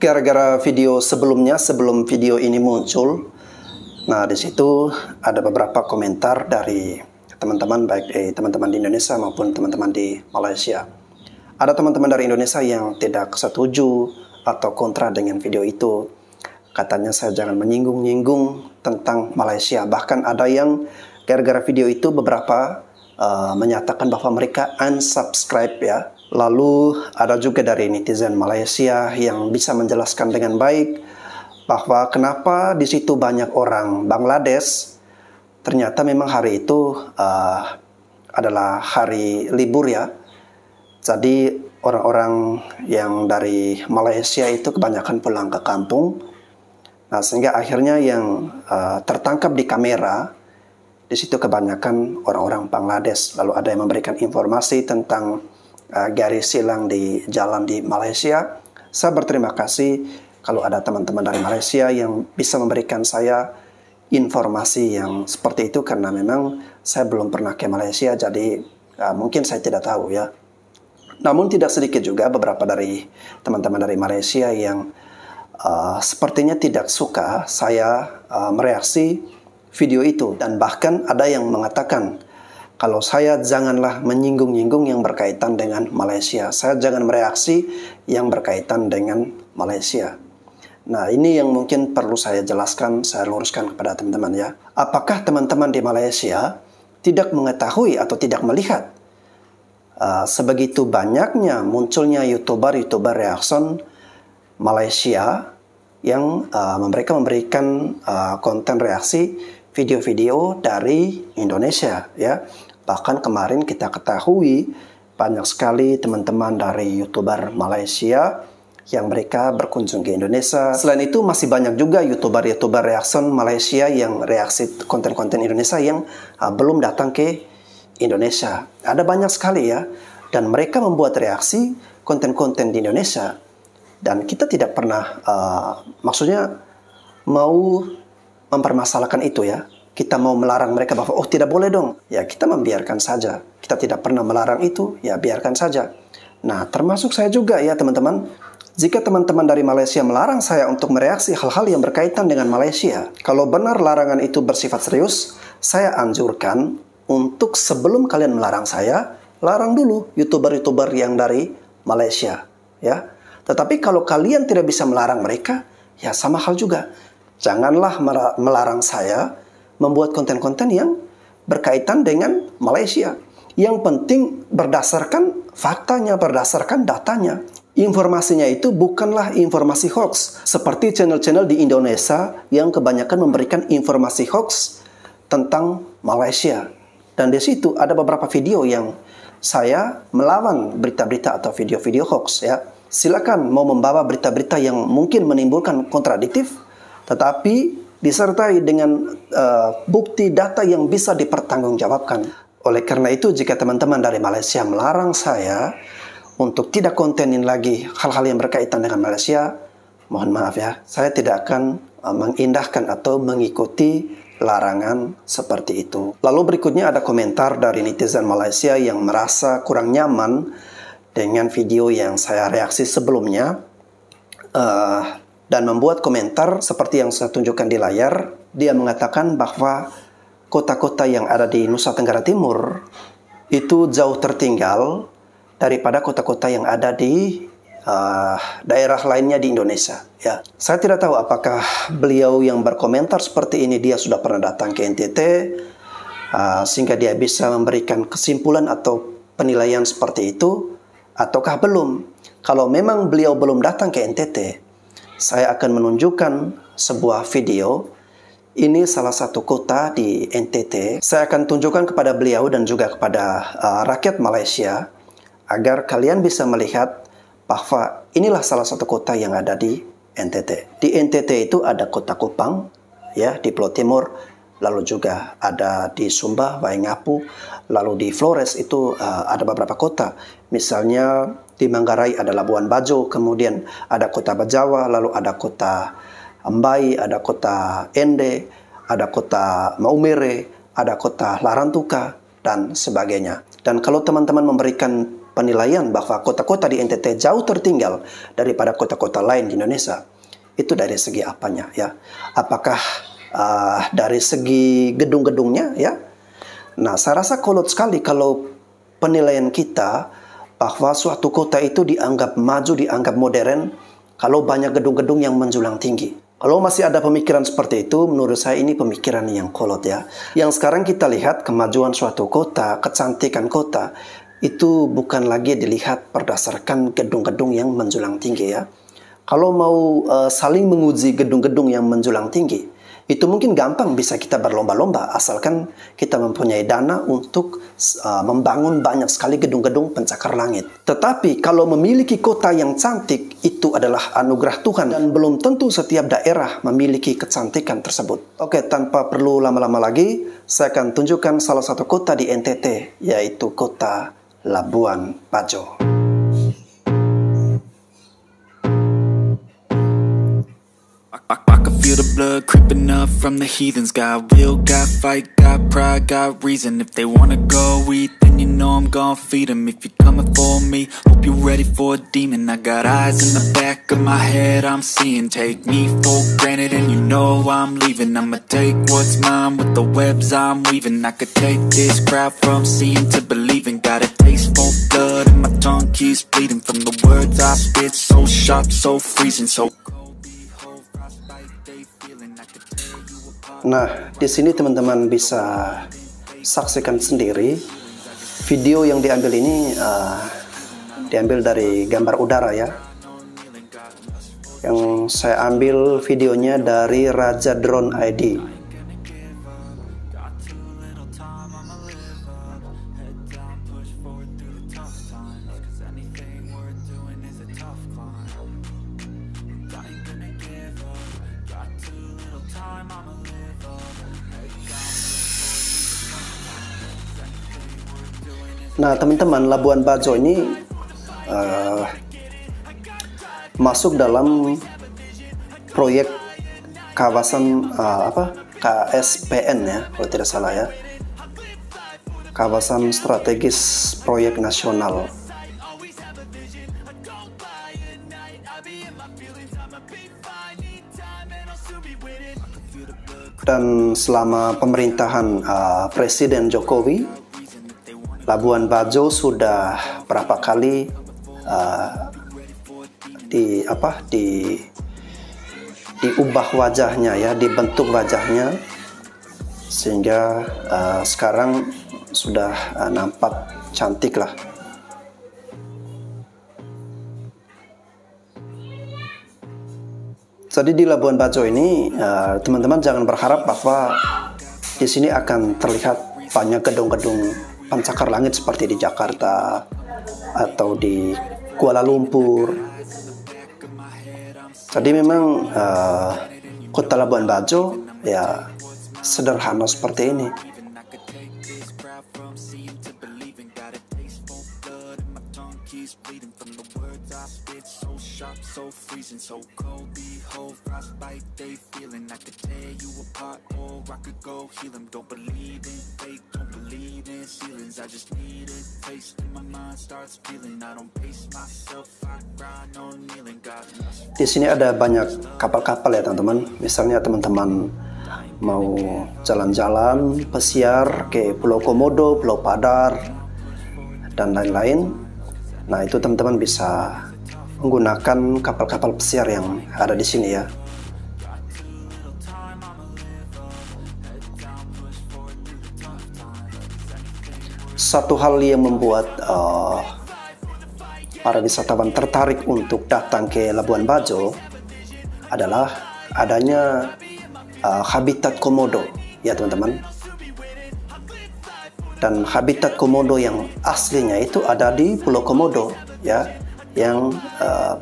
Gara-gara video sebelumnya, sebelum video ini muncul, nah di situ ada beberapa komentar dari teman-teman, baik teman-teman di Indonesia maupun teman-teman di Malaysia. Ada teman-teman dari Indonesia yang tidak setuju atau kontra dengan video itu. Katanya saya jangan menyinggung-nyinggung tentang Malaysia. Bahkan ada yang gara-gara video itu beberapa menyatakan bahwa mereka unsubscribe ya. Lalu ada juga dari netizen Malaysia yang bisa menjelaskan dengan baik bahwa kenapa di situ banyak orang Bangladesh. Ternyata memang hari itu adalah hari libur ya. Jadi orang-orang yang dari Malaysia itu kebanyakan pulang ke kampung. Nah, sehingga akhirnya yang tertangkap di kamera di situ kebanyakan orang-orang Bangladesh. Lalu ada yang memberikan informasi tentang garis silang di jalan di Malaysia. Saya berterima kasih kalau ada teman-teman dari Malaysia yang bisa memberikan saya informasi yang seperti itu, karena memang saya belum pernah ke Malaysia, jadi mungkin saya tidak tahu ya. Namun tidak sedikit juga beberapa dari teman-teman dari Malaysia yang sepertinya tidak suka saya mereaksi video itu, dan bahkan ada yang mengatakan kalau saya janganlah menyinggung-nyinggung yang berkaitan dengan Malaysia. Saya jangan mereaksi yang berkaitan dengan Malaysia. Nah, ini yang mungkin perlu saya jelaskan, saya luruskan kepada teman-teman ya. Apakah teman-teman di Malaysia tidak mengetahui atau tidak melihat sebegitu banyaknya munculnya YouTuber reaction Malaysia yang mereka memberikan konten reaksi video-video dari Indonesia ya. Bahkan kemarin kita ketahui banyak sekali teman-teman dari YouTuber Malaysia yang mereka berkunjung ke Indonesia. Selain itu masih banyak juga YouTuber reaction Malaysia yang reaksi konten-konten Indonesia yang belum datang ke Indonesia. Ada banyak sekali ya. Dan mereka membuat reaksi konten-konten di Indonesia. Dan kita tidak pernah, maksudnya mau mempermasalahkan itu ya. Kita mau melarang mereka bahwa, oh tidak boleh dong. Ya kita membiarkan saja. Kita tidak pernah melarang itu, ya biarkan saja. Nah termasuk saya juga ya teman-teman. Jika teman-teman dari Malaysia melarang saya untuk mereaksi hal-hal yang berkaitan dengan Malaysia, kalau benar larangan itu bersifat serius, saya anjurkan untuk sebelum kalian melarang saya, larang dulu YouTuber yang dari Malaysia ya. Tetapi kalau kalian tidak bisa melarang mereka, ya sama hal juga. Janganlah melarang saya membuat konten-konten yang berkaitan dengan Malaysia. Yang penting berdasarkan faktanya, berdasarkan datanya. Informasinya itu bukanlah informasi hoax. Seperti channel-channel di Indonesia yang kebanyakan memberikan informasi hoax tentang Malaysia. Dan di situ ada beberapa video yang saya melawan berita-berita atau video-video hoax ya. Silakan mau membawa berita-berita yang mungkin menimbulkan kontradiktif, tetapi disertai dengan bukti data yang bisa dipertanggungjawabkan. Oleh karena itu, jika teman-teman dari Malaysia melarang saya untuk tidak kontenin lagi hal-hal yang berkaitan dengan Malaysia, mohon maaf ya, saya tidak akan mengindahkan atau mengikuti larangan seperti itu. Lalu berikutnya ada komentar dari netizen Malaysia yang merasa kurang nyaman dengan video yang saya reaksi sebelumnya, dan membuat komentar seperti yang saya tunjukkan di layar. Dia mengatakan bahwa kota-kota yang ada di Nusa Tenggara Timur itu jauh tertinggal daripada kota-kota yang ada di daerah lainnya di Indonesia ya. Saya tidak tahu apakah beliau yang berkomentar seperti ini dia sudah pernah datang ke NTT sehingga dia bisa memberikan kesimpulan atau penilaian seperti itu, ataukah belum. Kalau memang beliau belum datang ke NTT, saya akan menunjukkan sebuah video. Ini salah satu kota di NTT. Saya akan tunjukkan kepada beliau dan juga kepada rakyat Malaysia agar kalian bisa melihat bahwa inilah salah satu kota yang ada di NTT. Di NTT itu ada kota Kupang ya, di Pulau Timur, lalu juga ada di Sumba, Waingapu, lalu di Flores itu ada beberapa kota. Misalnya di Manggarai ada Labuan Bajo, kemudian ada kota Bajawa, lalu ada kota Ambai, ada kota Ende, ada kota Maumere, ada kota Larantuka, dan sebagainya. Dan kalau teman-teman memberikan penilaian bahwa kota-kota di NTT jauh tertinggal daripada kota-kota lain di Indonesia. Itu dari segi apanya ya? Apakah dari segi gedung-gedungnya ya? Nah, saya rasa kolot sekali kalau penilaian kita bahwa suatu kota itu dianggap maju, dianggap modern kalau banyak gedung-gedung yang menjulang tinggi. Kalau masih ada pemikiran seperti itu, menurut saya ini pemikiran yang kolot ya. Yang sekarang kita lihat kemajuan suatu kota, kecantikan kota, itu bukan lagi dilihat berdasarkan gedung-gedung yang menjulang tinggi ya. Kalau mau saling menguji gedung-gedung yang menjulang tinggi, itu mungkin gampang bisa kita berlomba-lomba, asalkan kita mempunyai dana untuk membangun banyak sekali gedung-gedung pencakar langit. Tetapi kalau memiliki kota yang cantik, itu adalah anugerah Tuhan dan belum tentu setiap daerah memiliki kecantikan tersebut. Oke, tanpa perlu lama-lama lagi, saya akan tunjukkan salah satu kota di NTT, yaitu kota Labuan Bajo. I can feel the blood creeping up from the heathens. Got will, got fight, got pride, got reason. If they wanna go eat, then you know I'm gon' feed them. If you're coming for me, hope you're ready for a demon. I got eyes in the back of my head, I'm seeing. Take me for granted and you know I'm leaving. I'ma take what's mine with the webs I'm weaving. I could take this crowd from seeing to believing. Got a taste for blood and my tongue keeps bleeding. From the words I spit, so sharp, so freezing, so Nah, di sini teman-teman bisa saksikan sendiri video yang diambil ini diambil dari gambar udara ya. Yang saya ambil videonya dari Raja Drone ID. Nah, teman-teman, Labuan Bajo ini masuk dalam proyek kawasan KSPN ya, kalau tidak salah ya, kawasan strategis proyek nasional. Dan selama pemerintahan Presiden Jokowi, Labuan Bajo sudah berapa kali diubah wajahnya ya, dibentuk wajahnya, sehingga sekarang sudah nampak cantik lah. Jadi di Labuan Bajo ini teman-teman jangan berharap bahwa di sini akan terlihat banyak gedung-gedung pencakar langit seperti di Jakarta atau di Kuala Lumpur. Jadi memang kota Labuan Bajo ya sederhana seperti ini. Di sini ada banyak kapal-kapal ya teman-teman. Misalnya teman-teman mau jalan-jalan pesiar ke Pulau Komodo, Pulau Padar, dan lain-lain. Nah, itu teman-teman bisa menggunakan kapal-kapal pesiar yang ada di sini ya. Satu hal yang membuat para wisatawan tertarik untuk datang ke Labuan Bajo adalah adanya habitat komodo ya teman-teman. Dan habitat komodo yang aslinya itu ada di Pulau Komodo ya, yang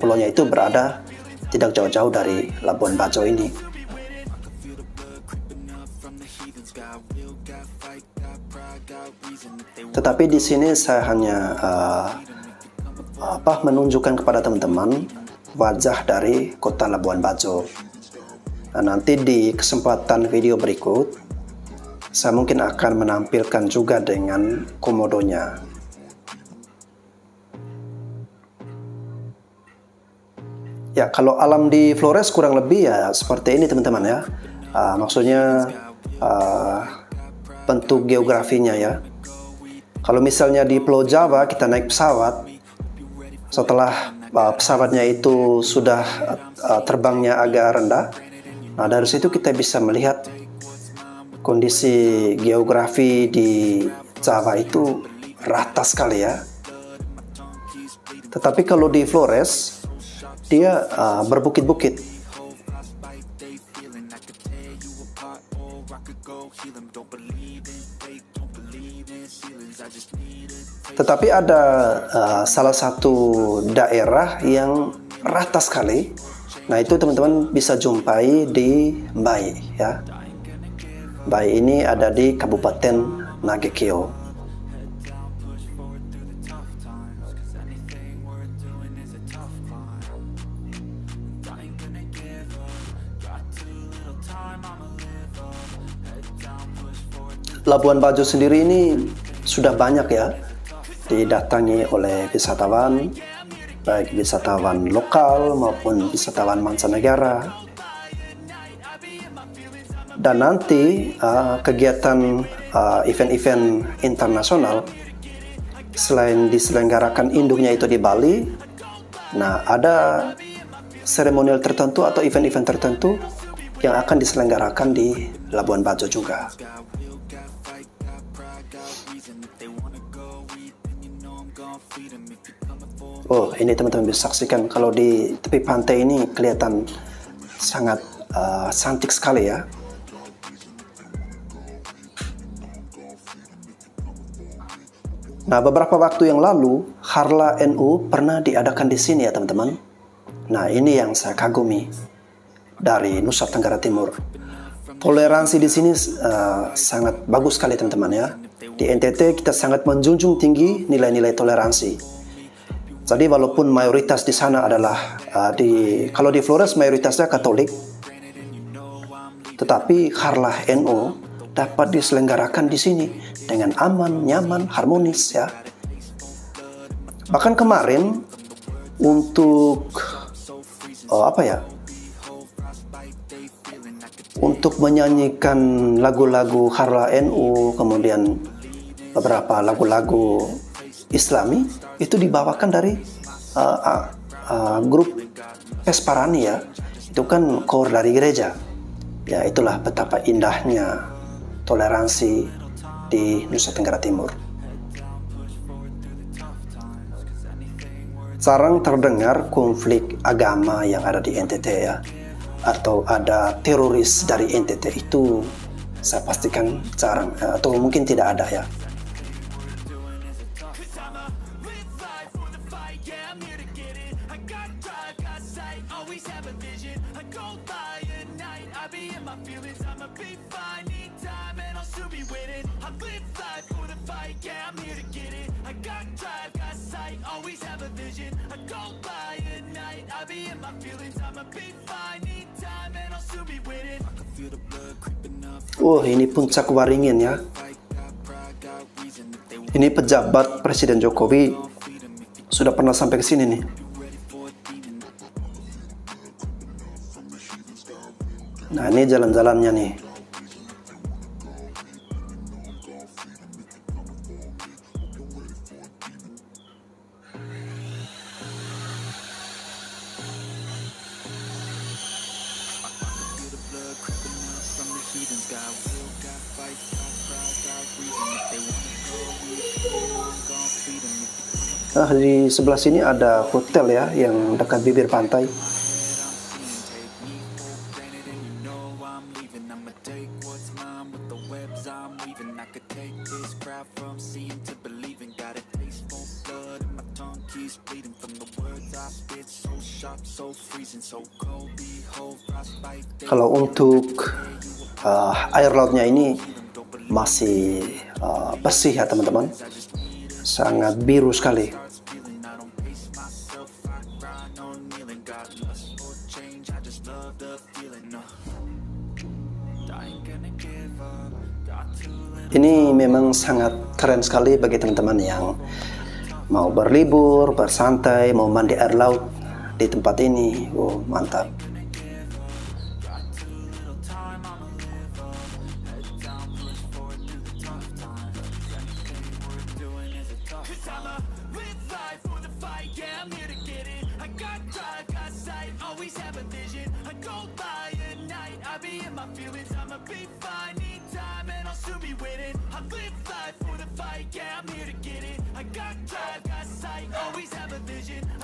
pulaunya itu berada tidak jauh-jauh dari Labuan Bajo ini. Tetapi di sini saya hanya menunjukkan kepada teman-teman wajah dari kota Labuan Bajo. Nah, nanti di kesempatan video berikut saya mungkin akan menampilkan juga dengan komodonya. Ya, kalau alam di Flores kurang lebih ya seperti ini teman-teman ya. Maksudnya bentuk geografinya ya. Kalau misalnya di Pulau Jawa kita naik pesawat, setelah pesawatnya itu sudah terbangnya agak rendah, nah dari situ kita bisa melihat kondisi geografi di Jawa itu rata sekali ya. Tetapi kalau di Flores, dia berbukit-bukit. Tetapi ada salah satu daerah yang rata sekali. Nah itu teman-teman bisa jumpai di Mbai ya. Mbai ini ada di Kabupaten Nagekeo. Labuan Bajo sendiri ini sudah banyak ya didatangi oleh wisatawan, baik wisatawan lokal maupun wisatawan mancanegara. Dan nanti kegiatan event-event internasional selain diselenggarakan induknya itu di Bali, nah ada seremonial tertentu atau event-event tertentu yang akan diselenggarakan di Labuan Bajo juga. Oh, ini teman-teman bisa saksikan kalau di tepi pantai ini kelihatan sangat cantik sekali ya. Nah, beberapa waktu yang lalu Harla NU pernah diadakan di sini ya teman-teman. Nah, ini yang saya kagumi dari Nusa Tenggara Timur. Toleransi di sini sangat bagus sekali teman-teman ya. Di NTT kita sangat menjunjung tinggi nilai-nilai toleransi. Jadi walaupun mayoritas di sana adalah kalau di Flores mayoritasnya Katolik, tetapi Harlah NU dapat diselenggarakan di sini dengan aman, nyaman, harmonis ya. Bahkan kemarin untuk untuk menyanyikan lagu-lagu Harlah NU, kemudian beberapa lagu-lagu Islami itu dibawakan dari grup Pesparani ya. Itu kan core dari gereja. Ya, itulah betapa indahnya toleransi di Nusa Tenggara Timur. Jarang terdengar konflik agama yang ada di NTT ya, atau ada teroris dari NTT, itu saya pastikan jarang atau mungkin tidak ada ya. Ini puncak Waringin ya. Ini pejabat Presiden Jokowi sudah pernah sampai ke sini nih. Nah, ini jalan-jalannya nih. Nah, di sebelah sini ada hotel ya yang dekat bibir pantai. Kalau untuk air lautnya ini masih bersih ya teman-teman, sangat biru sekali. Ini memang sangat keren sekali bagi teman-teman yang mau berlibur, bersantai, mau mandi air laut di tempat ini. Oh, mantap.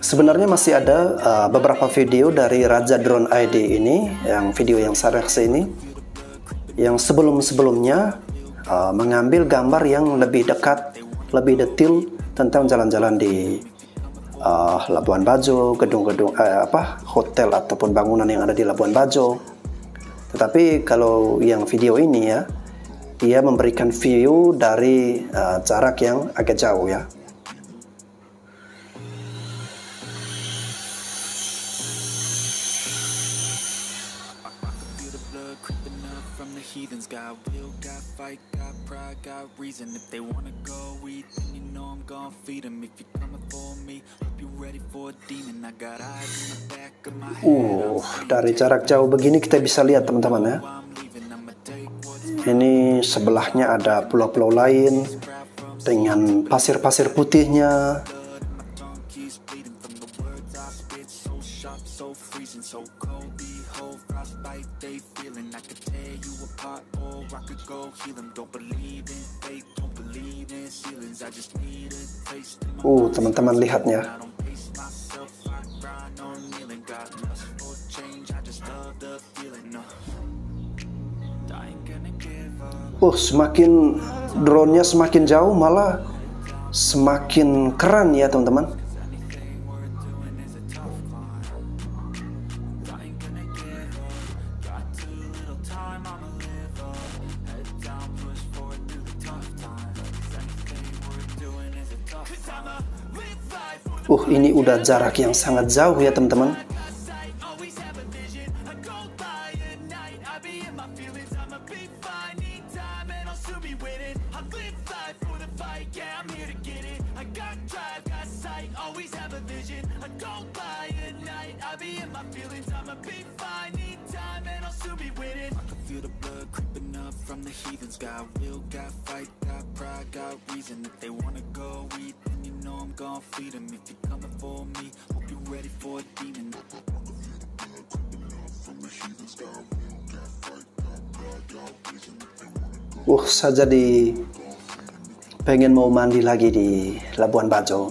Sebenarnya masih ada beberapa video dari Raja Drone ID ini, yang video yang saya reaksi ini, yang sebelum-sebelumnya mengambil gambar yang lebih dekat, lebih detail tentang jalan-jalan di Labuan Bajo, gedung-gedung hotel ataupun bangunan yang ada di Labuan Bajo. Tetapi kalau yang video ini ya, dia memberikan view dari jarak yang agak jauh ya. Dari jarak jauh begini kita bisa lihat teman-teman ya. Ini sebelahnya ada pulau-pulau lain dengan pasir-pasir putihnya. Teman-teman lihatnya. Semakin drone-nya semakin jauh malah semakin keren ya teman-teman. Ini udah jarak yang sangat jauh ya teman-teman. Saya jadi pengen mau mandi lagi di Labuan Bajo.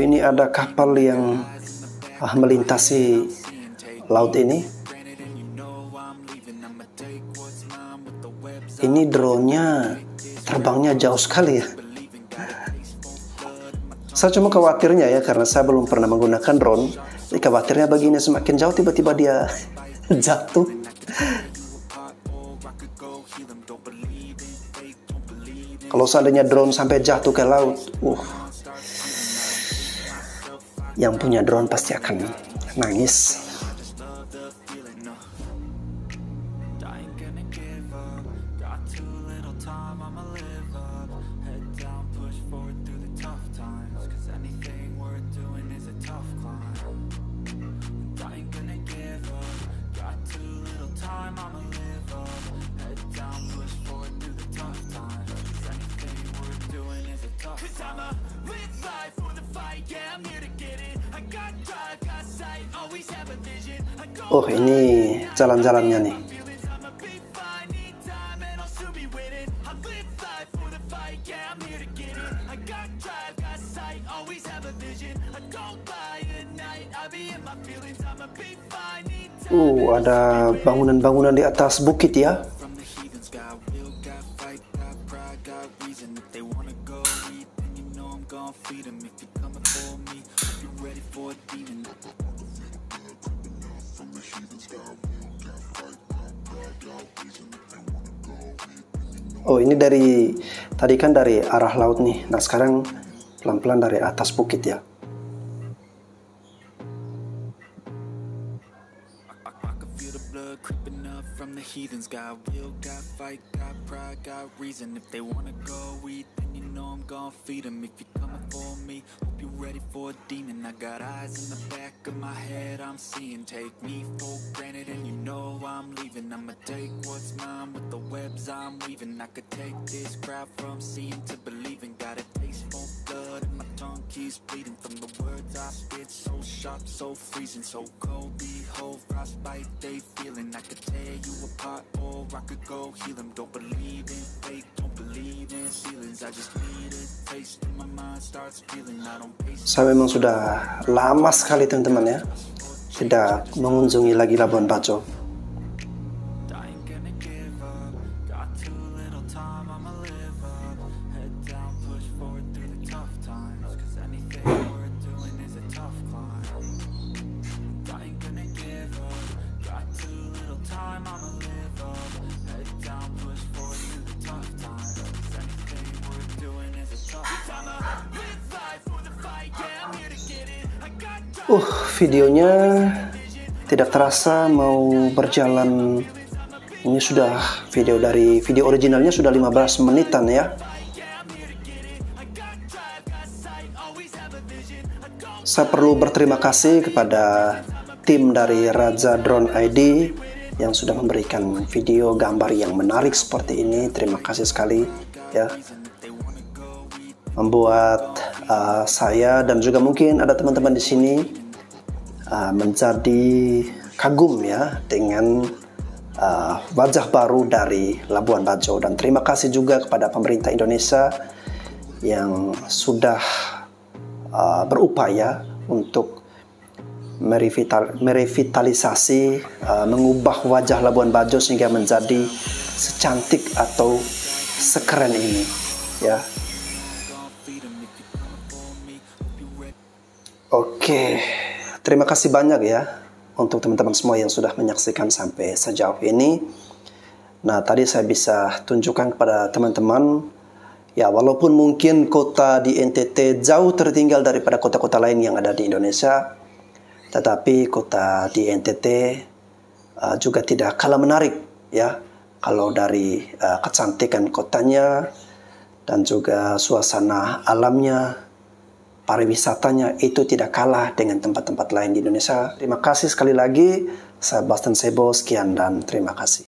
Ini ada kapal yang melintasi laut ini. Ini drone-nya terbangnya jauh sekali ya. Saya cuma khawatirnya ya, karena saya belum pernah menggunakan drone. Jadi khawatirnya begini, semakin jauh tiba-tiba dia jatuh. Kalau seandainya drone sampai jatuh ke laut, yang punya drone pasti akan nangis. Ini jalan-jalannya nih. Ada bangunan-bangunan di atas bukit ya. Ini dari tadi kan dari arah laut nih. Nah, sekarang pelan-pelan dari atas bukit ya. blood creeping up from the heathens. Got will, got fight, got pride, got reason. If they wanna go eat, then you know I'm gonna feed them. If you're coming for me, hope you're ready for a demon. I got eyes in the back of my head, I'm seeing. Take me for granted and you know I'm leaving. I'ma take what's mine with the webs I'm weaving. I could take this crowd from seeing to believing. Got a taste for blood and my tongue keeps bleeding from the words I spit. So sharp, so freezing, so cold. Behold, frostbite they feeling. I could tear you apart or I could go heal them. Don't believe in fate, don't believe in ceilings. I just need a taste and my mind starts feeling. I don't pace. Saya memang sudah lama sekali teman-teman ya tidak mengunjungi lagi Labuan Bajo. Videonya tidak terasa mau berjalan. Ini sudah video originalnya sudah 15 menitan ya. Saya perlu berterima kasih kepada tim dari Raja Drone ID yang sudah memberikan video gambar yang menarik seperti ini. Terima kasih sekali ya. Membuat saya dan juga mungkin ada teman-teman di sini menjadi kagum ya dengan wajah baru dari Labuan Bajo. Dan terima kasih juga kepada pemerintah Indonesia yang sudah berupaya untuk merevitalisasi, mengubah wajah Labuan Bajo sehingga menjadi secantik atau sekeren ini ya. Oke. Terima kasih banyak ya untuk teman-teman semua yang sudah menyaksikan sampai sejauh ini. Nah, tadi saya bisa tunjukkan kepada teman-teman ya, walaupun mungkin kota di NTT jauh tertinggal daripada kota-kota lain yang ada di Indonesia, tetapi kota di NTT juga tidak kalah menarik ya. Kalau dari kecantikan kotanya dan juga suasana alamnya, pariwisatanya itu tidak kalah dengan tempat-tempat lain di Indonesia. Terima kasih sekali lagi. Saya Bastian Sebo, sekian dan terima kasih.